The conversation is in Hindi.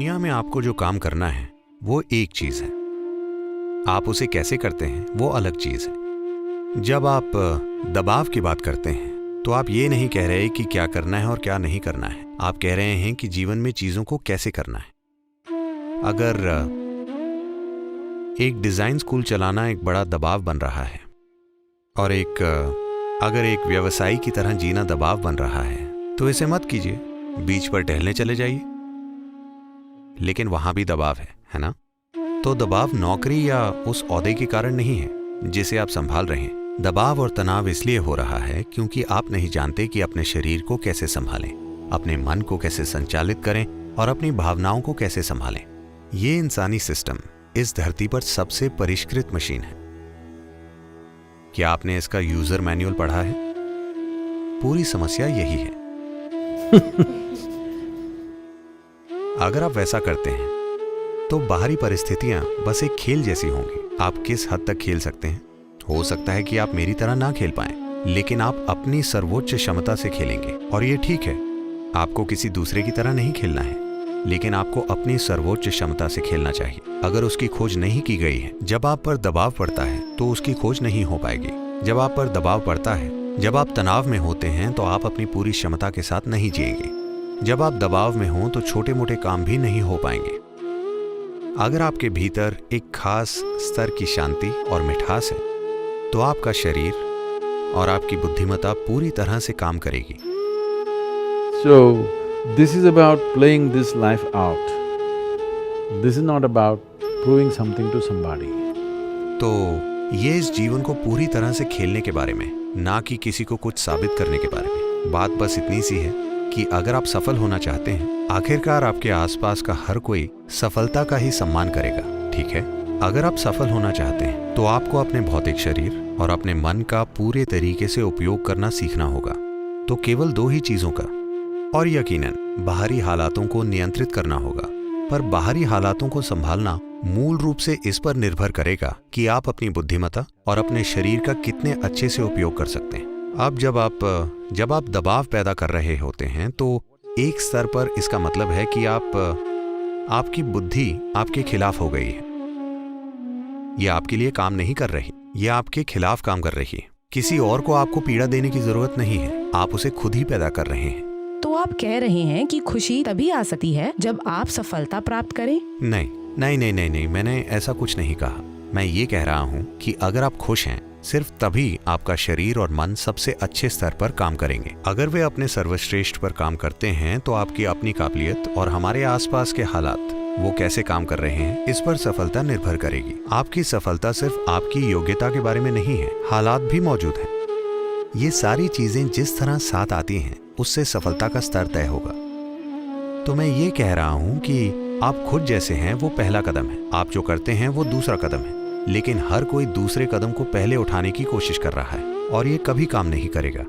दुनिया में आपको जो काम करना है वो एक चीज है, आप उसे कैसे करते हैं वो अलग चीज है। जब आप दबाव की बात करते हैं तो आप ये नहीं कह रहे कि क्या करना है और क्या नहीं करना है, आप कह रहे हैं कि जीवन में चीजों को कैसे करना है। अगर एक डिजाइन स्कूल चलाना एक बड़ा दबाव बन रहा है और अगर एक व्यवसायी की तरह जीना दबाव बन रहा है तो इसे मत कीजिए, बीच पर टहलने चले जाइए। लेकिन वहां भी दबाव है ना? तो दबाव नौकरी या उस ओहदे के कारण नहीं है जिसे आप संभाल रहे हैं। दबाव और तनाव इसलिए हो रहा है क्योंकि आप नहीं जानते कि अपने शरीर को कैसे संभालें, अपने मन को कैसे संचालित करें और अपनी भावनाओं को कैसे संभालें। ये इंसानी सिस्टम इस धरती पर सबसे परिष्कृत मशीन है। क्या आपने इसका यूजर मैनुअल पढ़ा है? पूरी समस्या यही है। अगर आप वैसा करते हैं तो बाहरी परिस्थितियां बस एक खेल जैसी होंगी। आप किस हद तक खेल सकते हैं? हो सकता है कि आप मेरी तरह ना खेल पाएं, लेकिन आप अपनी सर्वोच्च क्षमता से खेलेंगे और ये ठीक है। आपको किसी दूसरे की तरह नहीं खेलना है, लेकिन आपको अपनी सर्वोच्च क्षमता से खेलना चाहिए। अगर उसकी खोज नहीं की गई है, जब आप पर दबाव पड़ता है तो उसकी खोज नहीं हो पाएगी। जब आप पर दबाव पड़ता है, जब आप तनाव में होते हैं तो आप अपनी पूरी क्षमता के साथ नहीं जिएंगे। जब आप दबाव में हों तो छोटे मोटे काम भी नहीं हो पाएंगे। अगर आपके भीतर एक खास स्तर की शांति और मिठास है तो आपका शरीर और आपकी बुद्धिमत्ता पूरी तरह से काम करेगी। So, this is about playing this life out. This is not about proving something to somebody. तो ये इस जीवन को पूरी तरह से खेलने के बारे में, ना कि किसी को कुछ साबित करने के बारे में। बात बस इतनी सी है कि अगर आप सफल होना चाहते हैं, आखिरकार आपके आसपास का हर कोई सफलता का ही सम्मान करेगा, ठीक है? अगर आप सफल होना चाहते हैं तो आपको अपने भौतिक शरीर और अपने मन का पूरे तरीके से उपयोग करना सीखना होगा। तो केवल दो ही चीजों का, और यकीनन बाहरी हालातों को नियंत्रित करना होगा। पर बाहरी हालातों को संभालना मूल रूप से इस पर निर्भर करेगा कि आप अपनी बुद्धिमत्ता और अपने शरीर का कितने अच्छे से उपयोग कर सकते हैं। अब जब आप दबाव पैदा कर रहे होते हैं तो एक स्तर पर इसका मतलब है कि आपकी बुद्धि आपके खिलाफ हो गई है। यह आपके लिए काम नहीं कर रही, यह आपके खिलाफ काम कर रही है। किसी और को आपको पीड़ा देने की जरूरत नहीं है, आप उसे खुद ही पैदा कर रहे हैं। तो आप कह रहे हैं कि खुशी तभी आ सकती है जब आप सफलता प्राप्त करें? नहीं, मैंने ऐसा कुछ नहीं कहा। मैं ये कह रहा हूँ कि अगर आप खुश हैं, सिर्फ तभी आपका शरीर और मन सबसे अच्छे स्तर पर काम करेंगे। अगर वे अपने सर्वश्रेष्ठ पर काम करते हैं तो आपकी अपनी काबिलियत और हमारे आसपास के हालात वो कैसे काम कर रहे हैं, इस पर सफलता निर्भर करेगी। आपकी सफलता सिर्फ आपकी योग्यता के बारे में नहीं है, हालात भी मौजूद हैं। ये सारी चीजें जिस तरह साथ आती हैं, उससे सफलता का स्तर तय होगा। तो मैं ये कह रहा हूँ कि आप खुद जैसे हैं वो पहला कदम है, आप जो करते हैं वो दूसरा कदम है। लेकिन हर कोई दूसरे कदम को पहले उठाने की कोशिश कर रहा है और ये कभी काम नहीं करेगा।